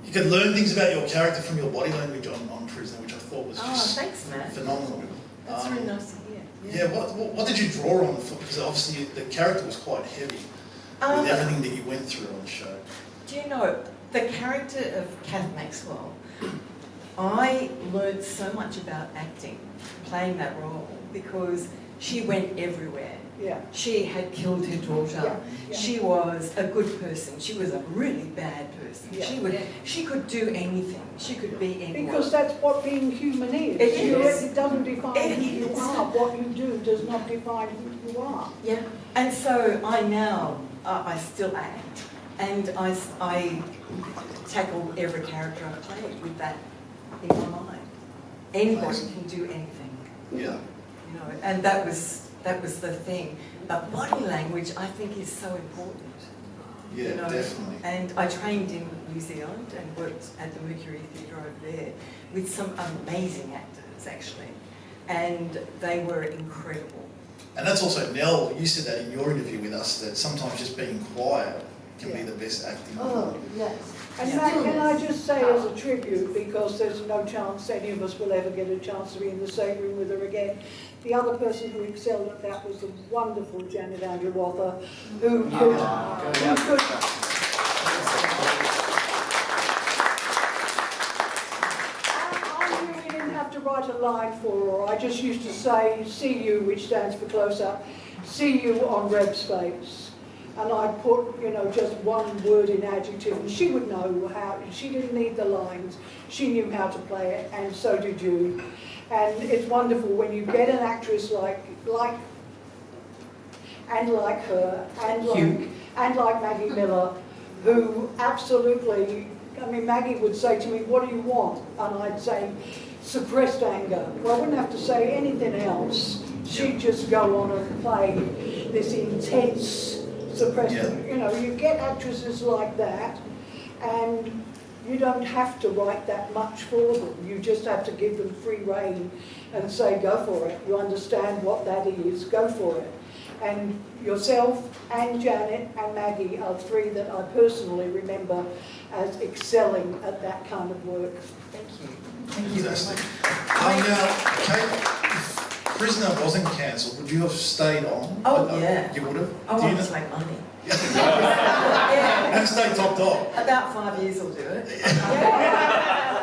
you could learn things about your character from your body language on Prisoner, which I thought was just thanks, Matt. phenomenal. That's really nice to hear. Yeah, what did you draw on? Because obviously the character was quite heavy with everything that you went through on the show. Do you know, the character of Kath Maxwell, I learned so much about acting, playing that role, because she went everywhere. Yeah. She had killed her daughter. Yeah. Yeah. She was a good person. She was a really bad person. Yeah. She could do anything. She could be anyone. Because that's what being human is. It is. It doesn't define It who you is. are. What you do does not define who you are. Yeah. And so I now, I still act, and I tackle every character I play with that in my mind. Anybody can do anything. Yeah. You know, and that was the thing. But body language, I think, is so important. Yeah, you know? definitely. And I trained in New Zealand and worked at the Mercury Theatre over there with some amazing actors, actually. And they were incredible. And that's also, Nell, you said that in your interview with us, that sometimes just being quiet can be the best acting. Oh, yes. And Matt, can I just say as a tribute, because there's no chance any of us will ever get a chance to be in the same room with her again, the other person who excelled at that was the wonderful Janet Andrew-Wather, who could... I really didn't have to write a line for her. I just used to say, see you, which stands for close up, see you on Reb's face. And I'd put, you know, just one word in adjective, and she would know how. She didn't need the lines. She knew how to play it, and so did you. And it's wonderful when you get an actress like her, and like Maggie Miller, who absolutely. I mean, Maggie would say to me, "What do you want?" And I'd say, "Suppressed anger." Well, I wouldn't have to say anything else. She'd just go on and play this intense. Suppressed, you know, you get actresses like that, and you don't have to write that much for them. You just have to give them free rein and say, go for it. You understand what that is, go for it. And yourself and Janet and Maggie are three that I personally remember as excelling at that kind of work. Thank you. Thank you very much. Now, Kate, if Prisoner wasn't cancelled, would you have stayed on? Oh, yeah. You would have? I want to make money. Yeah. And stay topped off. About 5 years will do it.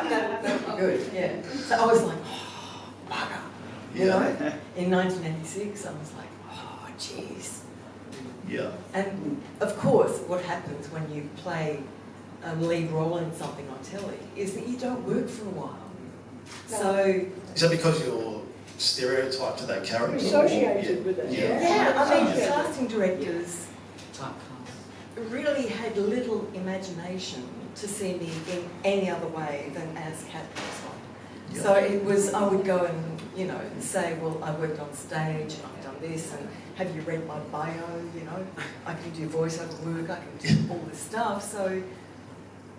That would be good, yeah. So I was like, oh, bugger. You know? In 1986, I was like, oh, jeez. Yeah. And of course, what happens when you play a lead role in something on telly is that you don't work for a while. No. So... Is that because you're stereotyped to that character? Associated with it. Yeah, I mean, casting directors really had little imagination to see me in any other way than as Kath Maxwell. Yeah. So it was, I would go and, you know, say, well, I worked on stage and I've done this, and have you read my bio, you know? I can do voiceover work, I can do all this stuff, so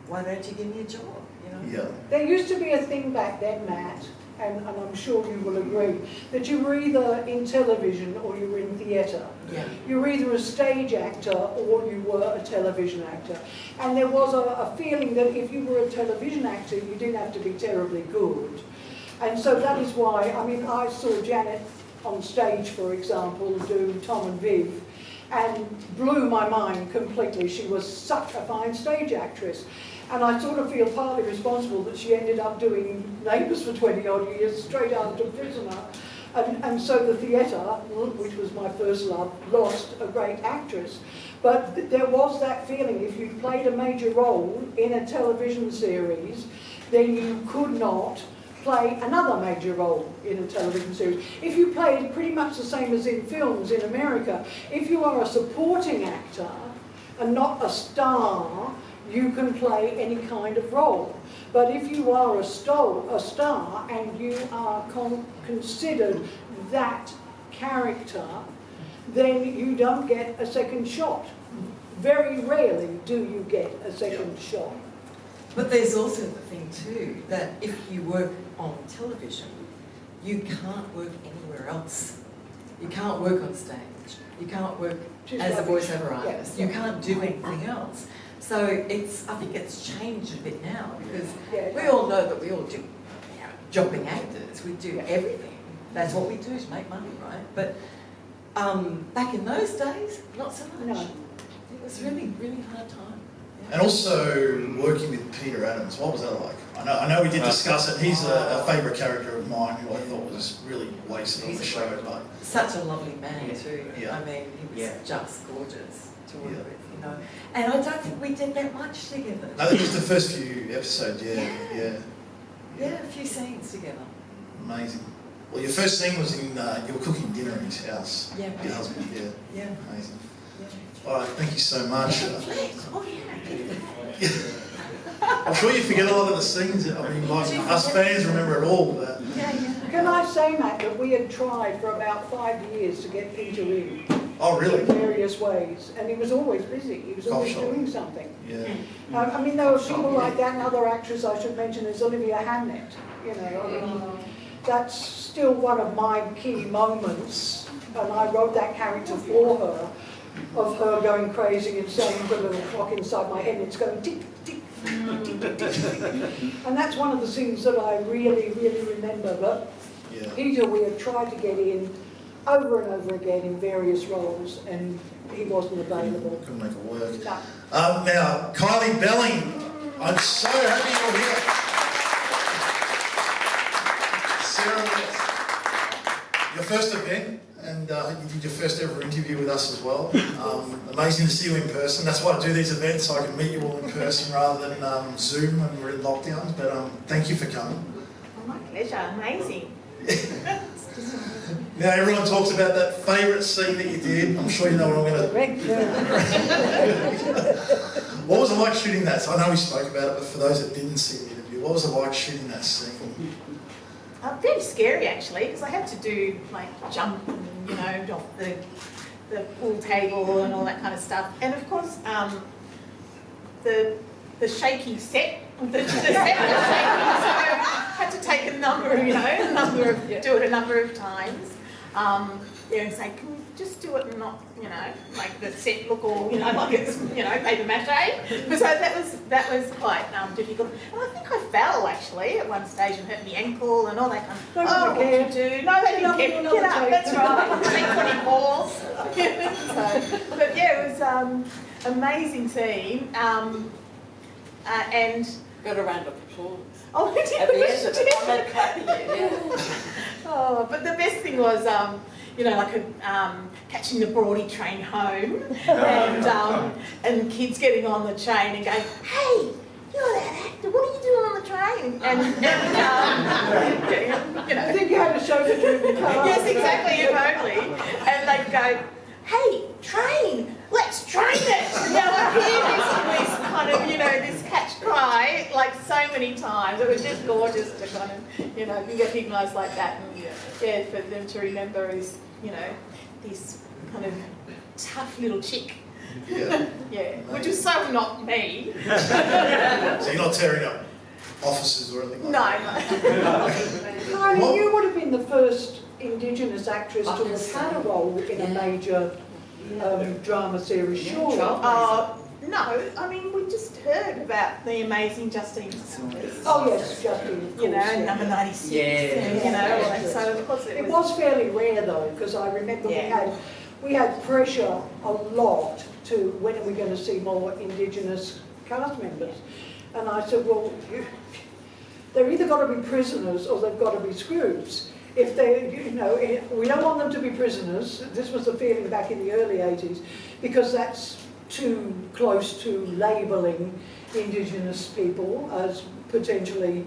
why don't you give me a job, you know? Yeah. There used to be a thing back then, Matt, and I'm sure you will agree, that you were either in television or you were in theatre. Yeah. You were either a stage actor or you were a television actor. And there was a feeling that if you were a television actor, you didn't have to be terribly good. And so that is why, I mean, I saw Janet on stage, for example, do Tom and Viv, and blew my mind completely. She was such a fine stage actress. And I sort of feel partly responsible that she ended up doing Neighbours for 20 odd years straight after Prisoner. And so the theatre, which was my first love, lost a great actress. But there was that feeling, if you played a major role in a television series, then you could not play another major role in a television series. If you played pretty much the same as in films in America, if you are a supporting actor and not a star, you can play any kind of role. But if you are a star and you are considered that character, then you don't get a second shot. Very rarely do you get a second shot. But there's also the thing too, that if you work on television, you can't work anywhere else. You can't work on stage. You can't work as a voiceover artist. You can't do anything else. So I think it's changed a bit now because Yeah. we all know that we all do jumping actors. We do everything. That's what we do is make money, right? But back in those days, not so much. No. It was really, really hard time. And also working with Peter Adams, what was that like? I know we did discuss it. He's a favourite character of mine who I thought was really wasted on the show, but Such a lovely man too. Yeah. I mean, he was just gorgeous to work Yeah. with, you know. And I don't think we did that much together. no, that was the first few episodes. Yeah. Yeah, a few scenes together. Amazing. Well, your first scene was in you were cooking dinner in his house. Yeah. Your husband. Yeah. Yeah. Amazing. Yeah. All right, thank you so much. Oh yeah. I'm sure you forget a lot of the scenes. I mean, like us fans remember it all. But Yeah. Can I say, Matt, that we had tried for about 5 years to get Peter in oh, really? in various ways, and he was always busy. He was always Cough shot. doing something. Yeah. I mean, there were people like that. Another actress I should mention is Olivia Hamnet. You know, I mean, that's still one of my key moments, and I wrote that character for her, of her going crazy and saying the little clock inside my head, and it's going tick, tick, tick, tick, tick, tick. And that's one of the things that I really, really remember. But Yeah. Peter, we had tried to get in over and over again in various roles, and he wasn't available. Couldn't make it work. No. Now, Kylie Belling, I'm so happy you're here. Sarah, your first event, and you did your first ever interview with us as well. Amazing to see you in person. That's why I do these events, so I can meet you all in person rather than Zoom when we're in lockdowns. But thank you for coming. My pleasure, amazing. Now, everyone talks about that favourite scene that you did. I'm sure you know what I'm going to... What was it like shooting that? So I know we spoke about it, but for those that didn't see the interview, what was it like shooting that scene? Very scary actually, because I had to do like jump and, you know, off the pool table and all that kind of stuff. And of course, the shaky set, the set was shaky, so I had to take a number of, do it a number of times. And say, can we just do it and not, like the set look all, like it's, paper mache. So that was quite difficult. And I think I fell actually at one stage and hurt my ankle and all that kind of. Nobody What cared. do you do? No, they didn't care. Get up. That's right. Take 20 balls. So, but yeah, it was amazing scene. And Got a round of applause. oh, we did. At the end of it, I made clapping you. Oh, but the best thing was, catching the Braudy train home, and kids getting on the train and going, "Hey, you're that actor. What are you doing on the train?" I think you had a chauffeur driven car. Yes, exactly. If only. And they'd go, "Hey, train, let's train it." And I hear this kind of, this catch cry like so many times. It was just gorgeous to kind of, be recognised like that, and for them to remember is, this kind of tough little chick. Yeah. Yeah, which is so not me. So you're not tearing up offices or anything like that? No. Kylie, you would have been the first Indigenous actress to have had a role in a major drama series, surely. No, I mean, we just heard about the amazing Justine stories. Oh yes, Justine, of course. And number 96, and, all that. So of course It was fairly rare though, because I remember we had pressure a lot to when are we going to see more Indigenous cast members, and I said, well, they've either got to be prisoners or they've got to be screws. If they, we don't want them to be prisoners. This was the feeling back in the early 80s, because that's too close to labelling Indigenous people as potentially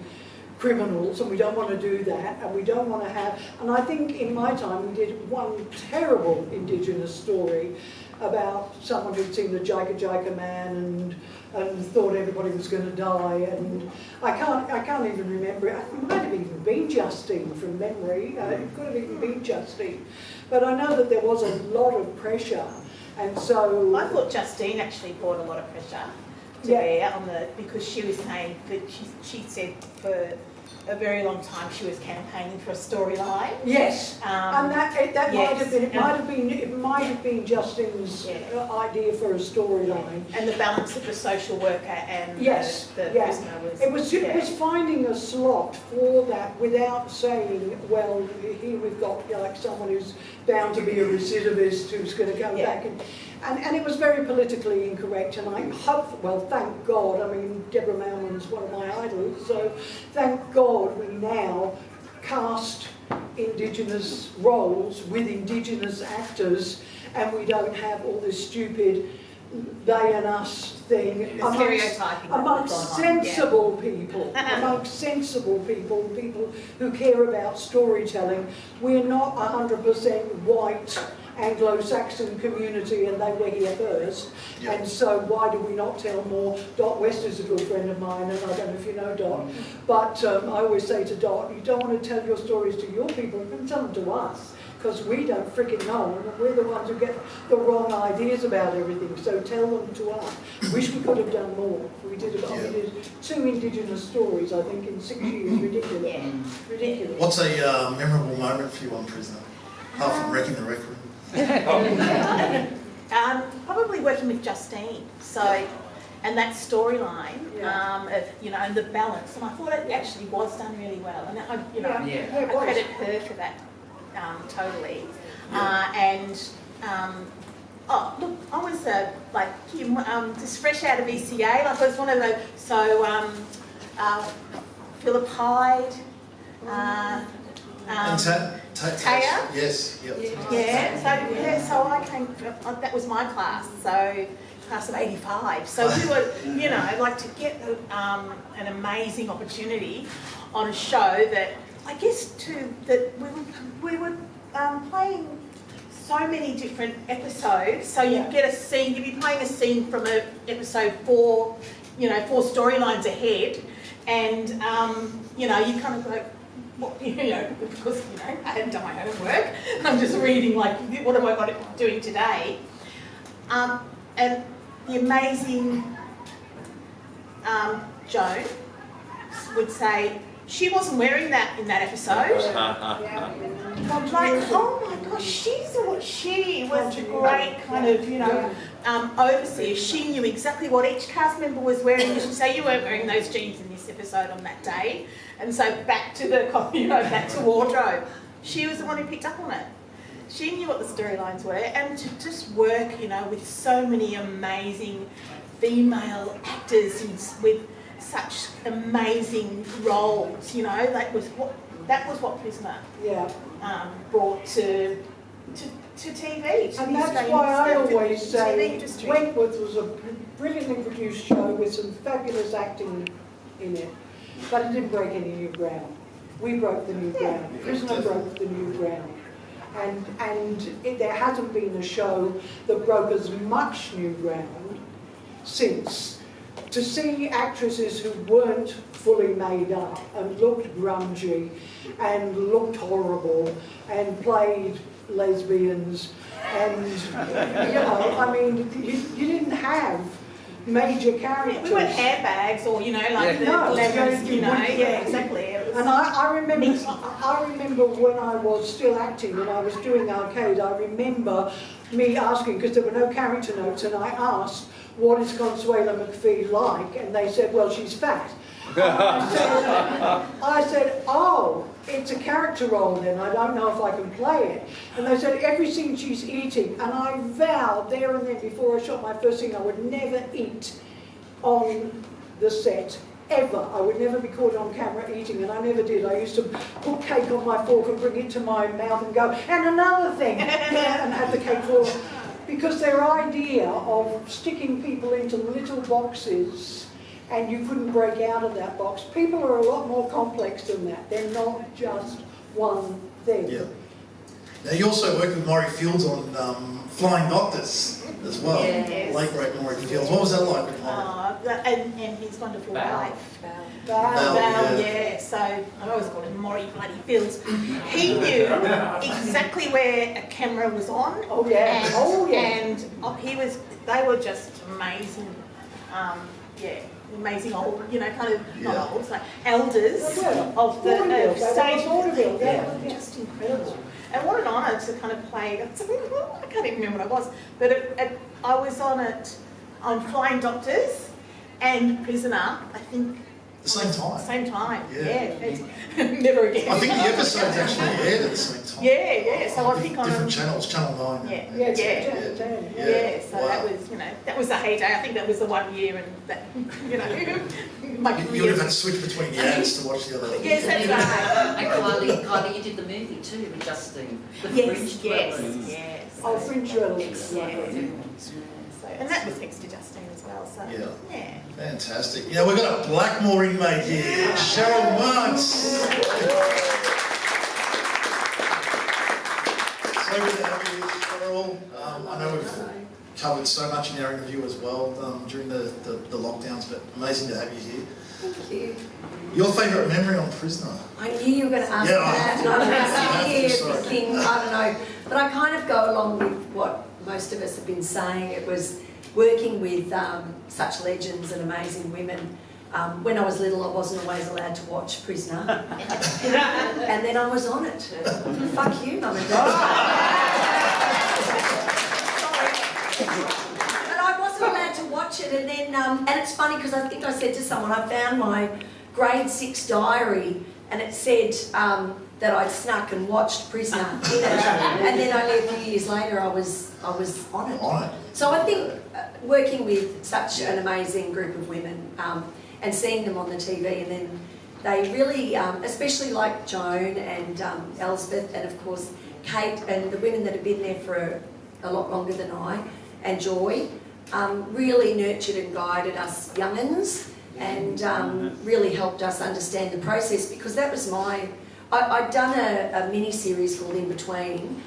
criminals, and we don't want to do that, and we don't want to have, and I think in my time we did one terrible Indigenous story about someone who'd seen the Jaika Man and thought everybody was going to die, and I can't even remember it. It might have even been Justine from memory. It could have even been Justine, but I know that there was a lot of pressure, and so I thought Justine actually brought a lot of pressure to bear on because she was saying that she said for a very long time she was campaigning for a storyline. Yes, and that yes. might have been, it might have been Justin's idea for a storyline. And the balance of the social worker and the prisoner was... It was finding a slot for that without saying, well, here we've got like someone who's bound to be a recidivist who's going to come back. And it was very politically incorrect, and I hope, well, thank God, I mean, Deborah Mailman's one of my idols, so thank God we now cast Indigenous roles with Indigenous actors, and we don't have all this stupid they and us thing amongst sensible people, amongst sensible people, people who care about storytelling. We're not 100% white Anglo-Saxon community and they were here first, and so why do we not tell more? Dot West is a good friend of mine, and I don't know if you know Dot, but I always say to Dot, you don't want to tell your stories to your people, you can tell them to us, because we don't freaking know, and we're the ones who get the wrong ideas about everything, so tell them to us. Wish we could have done more. We did 2 Indigenous stories, I think, in 6 years. Ridiculous. Ridiculous. What's a memorable moment for you on Prisoner, apart from wrecking the rec room? Probably working with Justine, and that storyline of, you know, and the balance, and I thought it actually was done really well, and I credit her for that totally. Oh, look, I was just fresh out of ECA, like I was one of those, so Philip Hyde, Taya? Yes, yep. So I came, that was my class, so class of 85. So we were, you know, like to get an amazing opportunity on a show that, I guess we were playing so many different episodes, so you'd get a scene, you'd be playing a scene from episode 4, you know, 4 storylines ahead, and, you know, you kind of go, well, you know, because, you know, I hadn't done my homework, I'm just reading, like, what am I doing today? And the amazing Joan would say, she wasn't wearing that in that episode. I'm like, oh my gosh, she was a great kind of, you know, overseer. She knew exactly what each cast member was wearing. She'd say, you weren't wearing those jeans in this episode on that day. And so back to the, you know, back to wardrobe. She was the one who picked up on it. She knew what the storylines were, and to just work, you know, with so many amazing female actors with such amazing roles, you know, that was what Prisoner brought to TV. And that's why I always say Wentworth was a brilliantly produced show with some fabulous acting in it, but it didn't break any new ground. We broke the new ground. Prisoner broke the new ground. And there hasn't been a show that broke as much new ground since. To see actresses who weren't fully made up and looked grungy and looked horrible and played lesbians and, you know, I mean, you didn't have major characters. We weren't airbags or, you know, like levers, you know, exactly. And I remember when I was still acting and I was doing Arcade, I remember me asking, because there were no character notes, and I asked, what is Consuelo McPhee like? And they said, well, she's fat. I said, oh, it's a character role then, I don't know if I can play it. And they said, every scene she's eating, and I vowed there and then before I shot my first scene, I would never eat on the set, ever. I would never be caught on camera eating, and I never did. I used to put cake on my fork and bring it to my mouth and go, and another thing, and have the cake fall. Because their idea of sticking people into little boxes and you couldn't break out of that box, people are a lot more complex than that. They're not just one thing. Yeah. Now you also worked with Maury Fields on Flying Doctors as well. Yes. Late great Maury Fields. What was that like with Maury? And his wonderful wife. Val, yeah. So I always called him Maury bloody Fields. He knew exactly where a camera was on. Oh yeah. And he was. They were just amazing amazing old, kind of, Yeah. not old, like elders Yeah. of the Vaudeville, stage. vaudeville, yeah. Just incredible. And what an honour to kind of play, I can't even remember what I was, but I was on Flying Doctors and Prisoner, I think. The same time. Same time, Yeah. Never again. I think the episodes actually aired at the same time. Yeah, so I think on different channels, Channel 9. Yeah. Yeah, So Wow. that was the heyday. I think that was the 1 year, and that, my You would career. have had to switch between the ads to watch the other. Yes, that's right. And Kylie, you did the movie too with Justine. The Fringe Yes. Oh, Fringe Dwellers. Yeah. So, and that was next to Justine as well. So Yeah. Fantastic. Yeah, we've got a Blackmore inmate here, Sheryl Munks. So good to have you, Sheryl. I know we've covered so much in our interview as well during the lockdowns, but amazing to have you here. Thank you. Your favourite memory on Prisoner? I knew you were going to ask Yeah, that, and I'm sorry. sitting here thinking, I don't know, but I kind of go along with what most of us have been saying. It was working with such legends and amazing women. When I was little, I wasn't always allowed to watch Prisoner, and then I was on it. Fuck you, Mum and Dad. But I wasn't allowed to watch it, and then, and it's funny because I think I said to someone, I found my grade 6 diary, and it said that I'd snuck and watched Prisoner in it, and then only a few years later I was on it. On it. So I think working with such an amazing group of women and seeing them on the TV, and then they really, especially like Joan and Elizabeth, and of course Kate, and the women that have been there for a lot longer than I, and Joy, really nurtured and guided us young'uns, and really helped us understand the process, because that was I'd done a mini-series called In Between,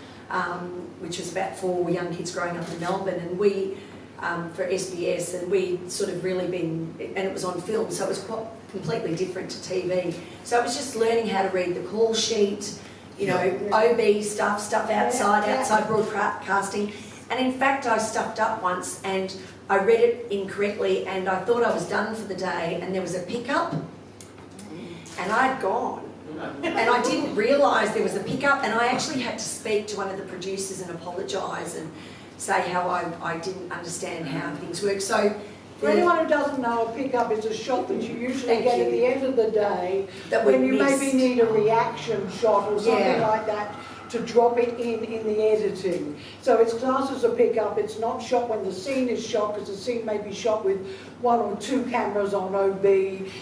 which was about 4 young kids growing up in Melbourne, and we, for SBS, and we'd sort of really been, and it was on film, so it was quite completely different to TV. So it was just learning how to read the call sheet, OB stuff outside broadcasting. And in fact, I stuffed up once and I read it incorrectly, and I thought I was done for the day, and there was a pickup, and I'd gone. And I didn't realise there was a pickup, and I actually had to speak to one of the producers and apologise and say how I didn't understand how things work. So For anyone who doesn't know, a pickup is a shot that you usually get at the end of the day That when we you miss. maybe need a reaction shot or something Yeah. like that to drop it in the editing. So it's classed as a pickup. It's not shot when the scene is shot, because the scene may be shot with 1 or 2 cameras on OB,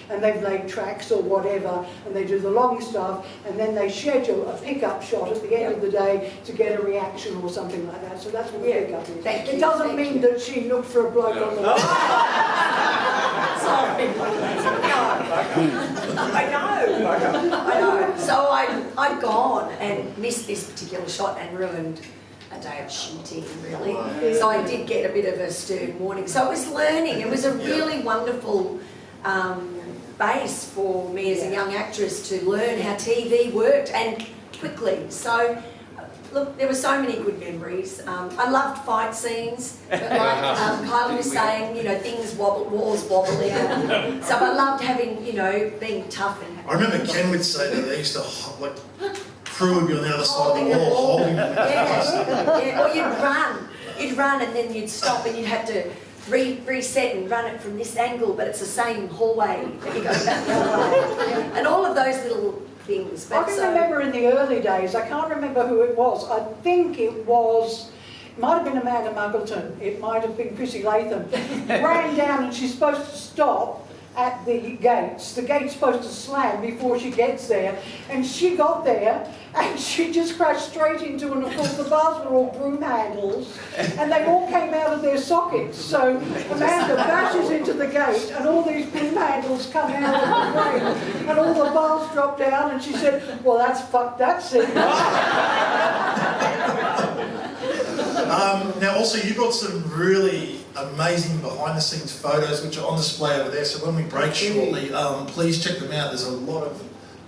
and they've laid tracks or whatever, and they do the long stuff, and then they schedule a pickup shot at the end of the day to get a reaction or something like that. So that's what a pickup is. Thank you, It doesn't thank mean you. that she looked for a bloke on the Sorry. I know. So I'd gone and missed this particular shot and ruined a day of shooting, really. So I did get a bit of a stern warning. So it was learning. It was a really wonderful base for me as a young actress to learn how TV worked, and quickly. So look, there were so many good memories. I loved fight scenes, but like Kylie was saying, things wobble, walls wobbling. So I loved having, being tough and. I remember Ken would say that they used to crew would be on the other side of the wall holding them. Yeah. Or you'd run and then you'd stop and you'd have to reset and run it from this angle, but it's the same hallway that you go back the other way. And all of those little things. I can remember in the early days, I can't remember who it was. I think it might have been Amanda Muggleton, it might have been Chrissy Latham, ran down and she's supposed to stop at the gates. The gate's supposed to slam before she gets there, and she got there and she just crashed straight into, and of course the bars were all broom handles and they all came out of their sockets. So Amanda bashes into the gate and all these broom handles come out of the frame and all the bars drop down, and she said, well, that's scene. Now also you brought some really amazing behind the scenes photos which are on display over there, so when we break shortly, please check them out. There's a lot of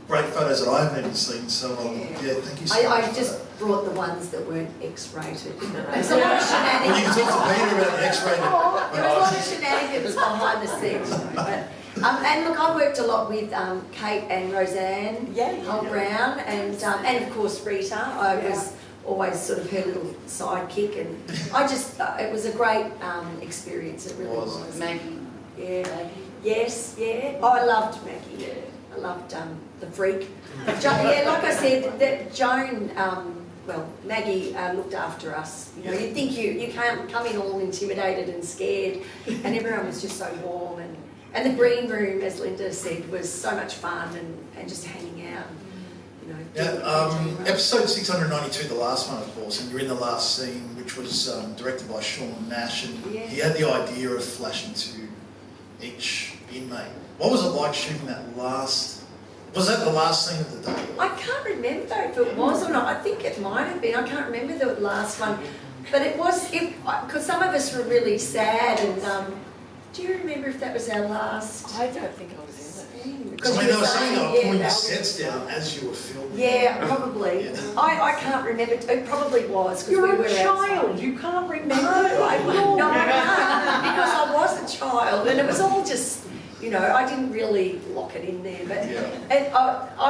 great photos that I haven't even seen, so thank you so much. I just brought the ones that weren't X-rated. There's a lot of Well, you shenanigans. can talk to Peter about the X-rated. There was a lot of shenanigans behind the scenes. But, and look, I worked a lot with Kate and Roseanne, Hull Brown, and of course Rita. I was always sort of her little sidekick, and I just, it was a great experience, it really was. Maggie. Yeah. Yes, yeah. Oh, I loved Maggie, yeah. I loved the freak. Yeah, like I said, that Joan, well, Maggie looked after us. You know, you'd think you can't come in all intimidated and scared, and everyone was just so warm. And the green room, as Linda said, was so much fun and just hanging out. You know, Yeah, episode 692, the last one, of course, and you're in the last scene, which was directed by Sean Nash, and he had the idea of flashing to each inmate. What was it like shooting that last? Was that the last scene of the day? I can't remember though if it was or not. I think it might have been. I can't remember the last one, but it was because some of us were really sad. And do you remember if that was our last? I don't think I was in it. Because they were saying they were pulling that sets down as you were filming. Yeah, probably. Yeah. I can't remember. It probably was because we You're were a child, outside. you can't remember. No, I can't because I was a child and it was all just, you know, I didn't really lock it in there. But Yeah. and I